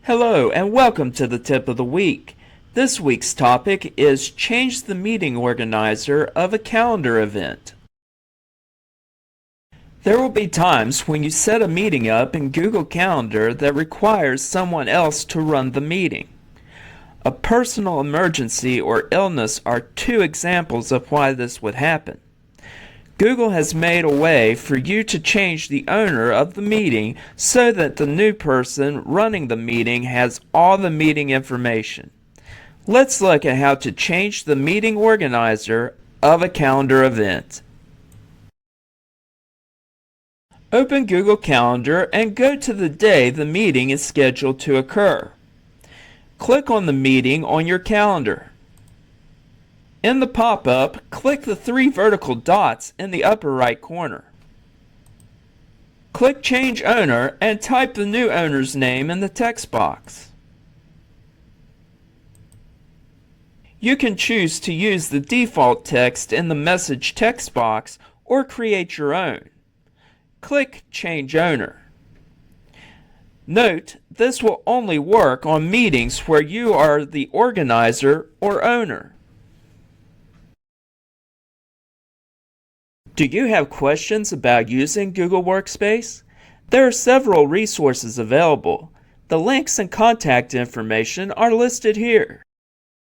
Hello and welcome to the tip of the week. This week's topic is change the meeting organizer of a calendar event. There will be times when you set a meeting up in Google Calendar that requires someone else to run the meeting. A personal emergency or illness are two examples of why this would happen. Google has made a way for you to change the owner of the meeting so that the new person running the meeting has all the meeting information. Let's look at how to change the meeting organizer of a calendar event. Open Google Calendar and go to the day the meeting is scheduled to occur. Click on the meeting on your calendar. In the pop-up, click the three vertical dots in the upper right corner. Click Change Owner and type the new owner's name in the text box. You can choose to use the default text in the message text box or create your own. Click Change Owner. Note, this will only work on meetings where you are the organizer or owner. Do you have questions about using Google Workspace? There are several resources available. The links and contact information are listed here.